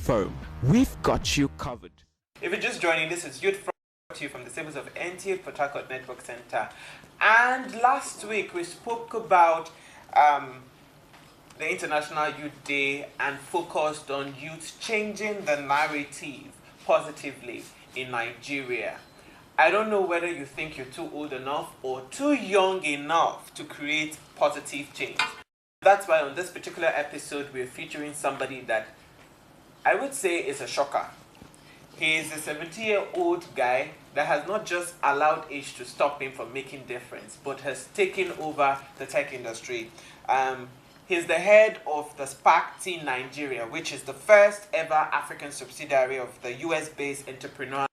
firm. We've got you covered. If you're just joining, this is Youth to you from the tables of NTA Port Harcourt Network Center. And last week we spoke about the International Youth Day and focused on youth changing the narrative positively in Nigeria. I don't know whether you think you're too old enough or too young enough to create positive change. That's why on this particular episode we're featuring somebody that I would say is a shocker. He is a 70-year-old guy that has not just allowed age to stop him from making difference, but has taken over the tech industry. He's the head of the Spark Team Nigeria, which is the first ever African subsidiary of the US-based entrepreneur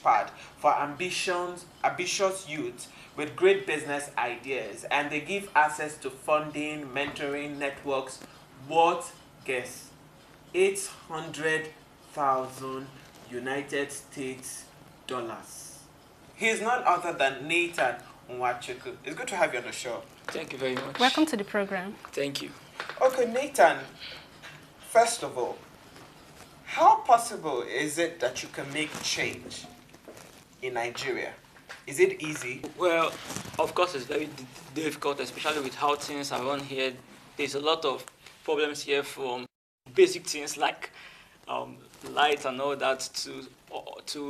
pad for ambitious youth with great business ideas, and they give access to funding, mentoring, networks. What? Guess. 800,000 United States dollars. He is none other than Nathan Nwachukwu. It's good to have you on the show. Thank you very much. Welcome to the program. Thank you. Okay, Nathan, first of all, how possible is it that you can make change in Nigeria? Is it easy? Well, of course, it's very difficult, especially with how things are run here. There's a lot of problems here, from basic things like light and all that to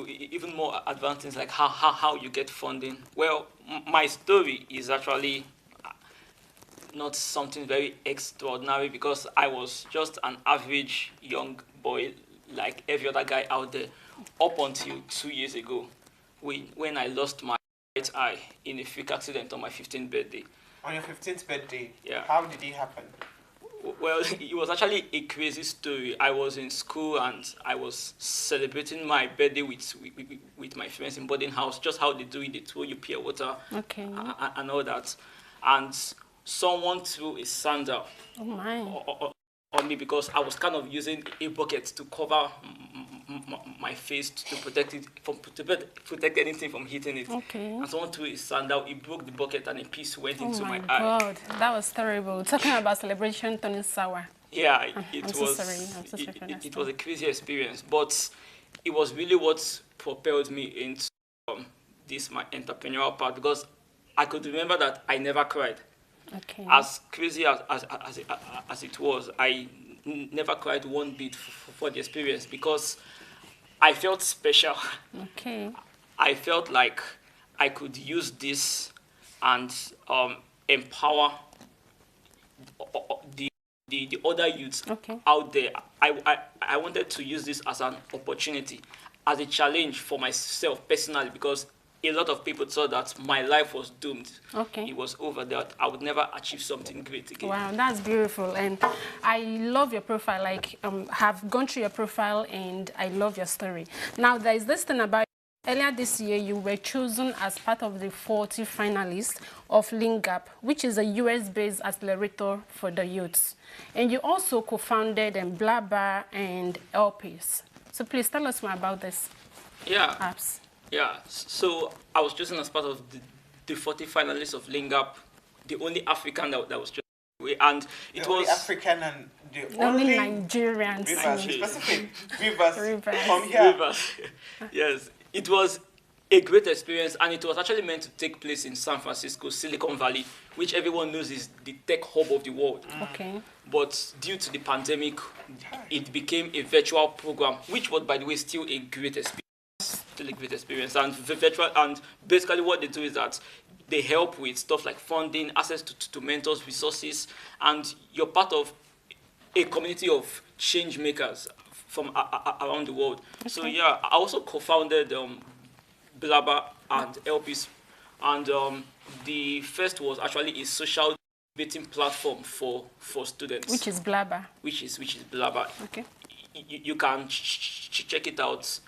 even more advanced things like how you get funding. Well, my story is actually not something very extraordinary, because I was just an average young boy like every other guy out there up until 2 years ago when I lost my right eye in a freak accident on my 15th birthday. On your 15th birthday? Yeah. How did it happen? Well, it was actually a crazy story. I was in school and I was celebrating my birthday with my friends in boarding house, just how they do it. They throw you pure water, okay, and all that. And someone threw a sandal on me, because I was kind of using a bucket to cover my face to protect it to protect anything from hitting it. Okay. And someone threw a sandal. It broke the bucket and a piece went into my eye. Oh my God, that was terrible. Talking about celebration turning sour. Yeah, I'm so sorry for that. It was a crazy experience, but it was really what propelled me into this my entrepreneurial part, because I could remember that I never cried. Okay. As crazy as it was, I never cried one bit for the experience, because I felt special. Okay. I felt like I could use this and empower the other youths out there. I wanted to use this as an opportunity, as a challenge for myself personally, because a lot of people thought that my life was doomed. Okay. It was over, that I would never achieve something great again. Wow, that's beautiful. And I love your profile. Like, have gone through your profile and I love your story. Now, there is this thing about earlier this year, you were chosen as part of the 40 finalists of LinkGap, which is a US-based accelerator for the youths. And you also co-founded Blabber and LPs. So please tell us more about this. Yeah. Apps. Yeah, so I was chosen as part of the 40 finalists of LinkGap, the only African that was chosen. And it was African and the only Nigerians. Specific Rivers. From here. Rivers. Yes, it was a great experience, and it was actually meant to take place in San Francisco, Silicon Valley, which everyone knows is the tech hub of the world. Okay. But due to the pandemic, it became a virtual program, which was, by the way, still a great experience. Still a great experience. And virtual, and basically what they do is that they help with stuff like funding, access to mentors, resources, and you're part of a community of change makers from around the world. Okay. So yeah, I also co-founded Blabber and LPs, and the first was actually a social debating platform for students. Which is Blabber. Which is Blabber. Okay. You can check it out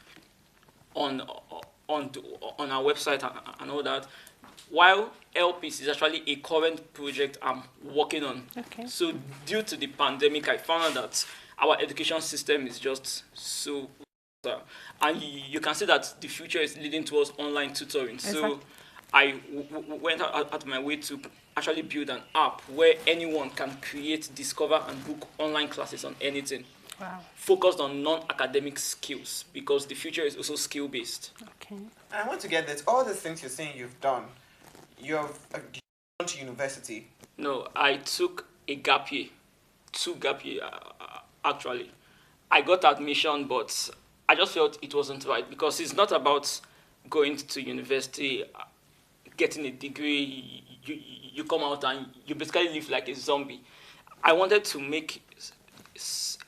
on our website and all that. While LPs is actually a current project I'm working on. Okay. So due to the pandemic, I found out that our education system is just so, and you can see that the future is leading towards online tutoring. Exactly. So I went out of my way to actually build an app where anyone can create, discover, and book online classes on anything. Wow. focused on non-academic skills because the future is also skill-based. Okay. I want to get this. All the things you're saying you've done, you've gone to university. No, I took a gap year, 2 gap year actually. I got admission, but I just felt it wasn't right because it's not about going to university, getting a degree, you come out and you basically live like a zombie. I wanted to make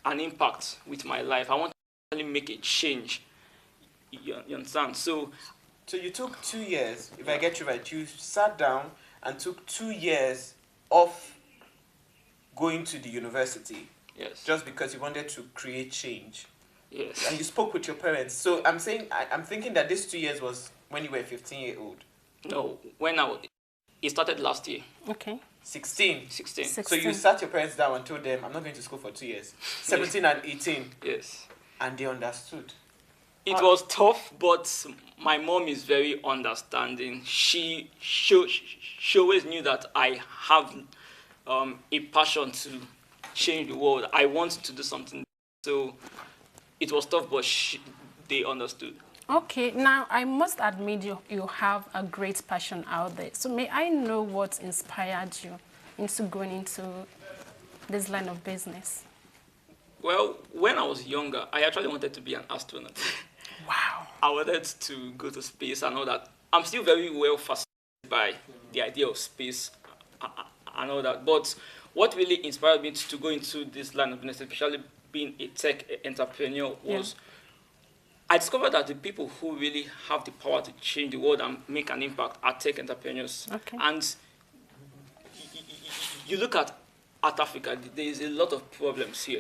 an impact with my life. I wanted to really make a change. You understand? So you took 2 years, if I get you right, you sat down and took 2 years off going to the university. yes, Just because you wanted to create change. yes. And you spoke with your parents. So I'm thinking that this 2 years was when you were 15-year-old. No, it started last year, Okay. 16. 16. So you sat your parents down and told them, I'm not going to school for 2 years. 17 and 18. Yes. And they understood. It was tough, but my mom is very understanding. She always knew that I have a passion to change the world. I want to do something. So it was tough, but they understood. Okay, now I must admit you have a great passion out there. So may I know what inspired you into going into this line of business? Well, when I was younger, I actually wanted to be an astronaut. Wow. I wanted to go to space and all that. I'm still very well fascinated by the idea of space and all that. But what really inspired me to go into this line of business, especially being a tech entrepreneur, was I discovered that the people who really have the power to change the world and make an impact are tech entrepreneurs. Okay. And you look at Africa, there is a lot of problems here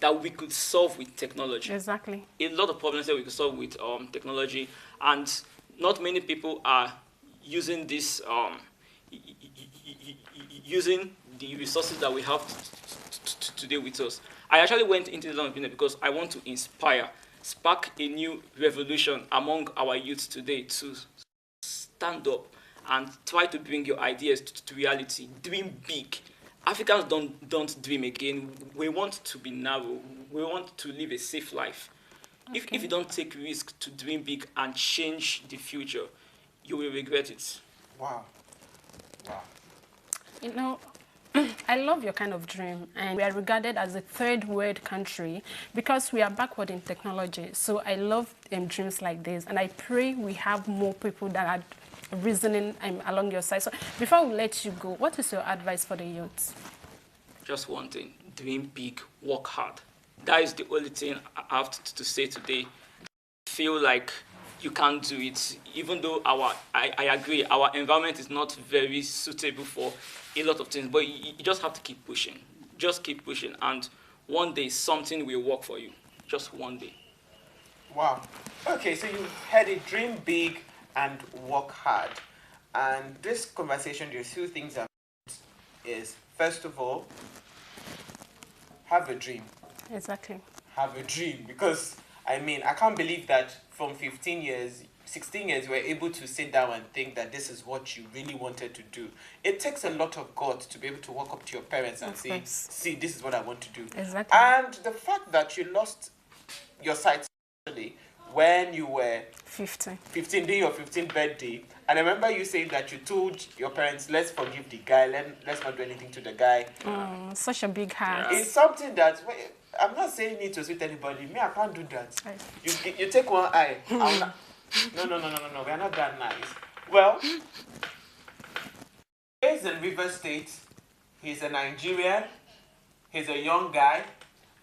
that we could solve with technology. Exactly. A lot of problems that we could solve with technology, and not many people are using this, using the resources that we have today with us. I actually went into the line of business because I want to inspire, spark a new revolution among our youth today to stand up and try to bring your ideas to reality. Dream big. Africans don't dream again. We want to be narrow. We want to live a safe life. Okay. If you don't take risk to dream big and change the future, you will regret it. Wow. Wow. You know, I love your kind of dream, and we are regarded as a third world country because we are backward in technology. So I love dreams like this, and I pray we have more people that are reasoning along your side. So before we let you go, what is your advice for the youth? Just one thing: dream big, work hard. That is the only thing I have to say today. Feel like you can't do it, even though I agree, our environment is not very suitable for a lot of things, but you just have to keep pushing. Just keep pushing, and one day something will work for you. Just one day. Wow. Okay, so you had a dream big and work hard. And this conversation, there's two things that is, first of all, have a dream. Exactly. Have a dream. Because, I mean, I can't believe that from 15 years, 16 years, you were able to sit down and think that this is what you really wanted to do. It takes a lot of guts to be able to walk up to your parents and say, see, this is what I want to do. Exactly. And the fact that you lost your sight when you were 15, day your 15th birthday, and I remember you saying that you told your parents, let's forgive the guy, let's not do anything to the guy. Such a big heart. It's something that, I'm not saying it to sweet anybody, me, I can't do that. You take one eye, no, we are not that nice. Well, he's in River State, he's a Nigerian, he's a young guy,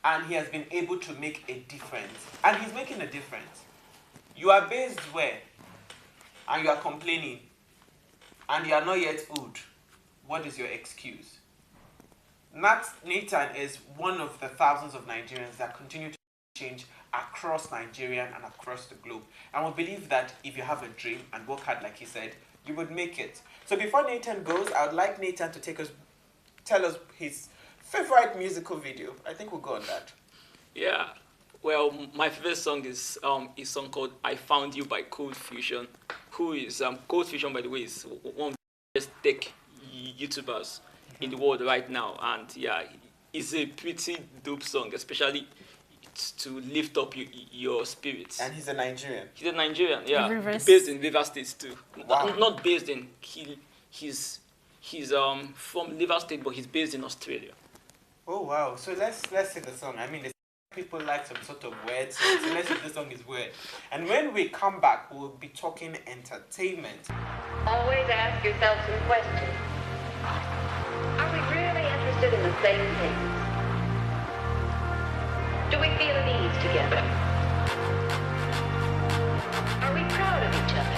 and he has been able to make a difference. And he's making a difference. You are based where? And you are complaining. And you are not yet old. What is your excuse? Nathan is one of the thousands of Nigerians that continue to change across Nigeria and across the globe. And we believe that if you have a dream and work hard, like he said, you would make it. So before Nathan goes, I would like Nathan to tell us his favorite musical video. I think we'll go on that. Yeah. Well, my favorite song is a song called "I Found You" by Cold Fusion. Who is Cold Fusion, by the way, is one of the best tech YouTubers in the world right now, and yeah, it's a pretty dope song, especially to lift up your spirits. And he's a Nigerian. He's a Nigerian, yeah. Rivers. Based in River State too. Wow. Not based in, he's from River State, but he's based in Australia. Oh wow! So let's sing the song. I mean, people like some sort of words, so let's see if the song is word. And when we come back, we'll be talking entertainment. Always ask yourself some questions. Are we really interested in the same things? Do we feel at ease together? Are we proud of each other?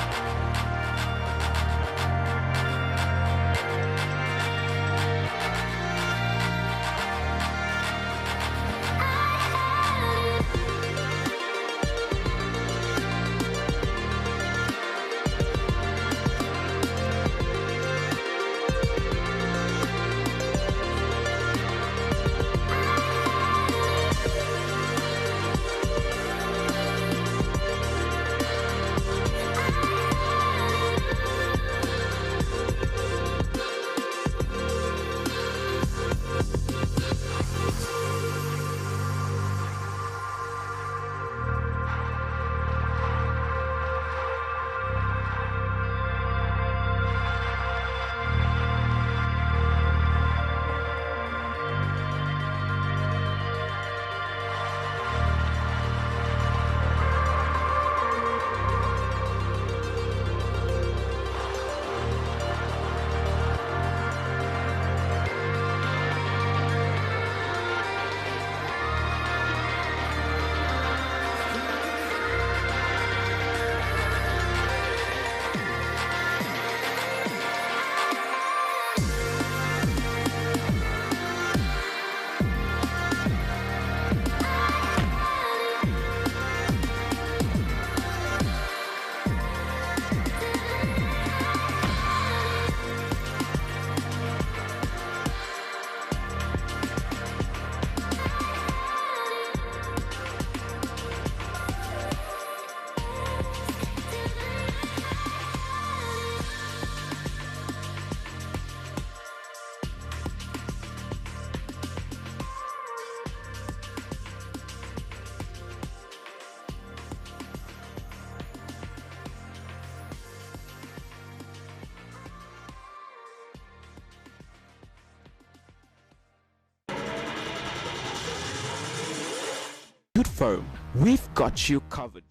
Youth Forum, we've got you covered.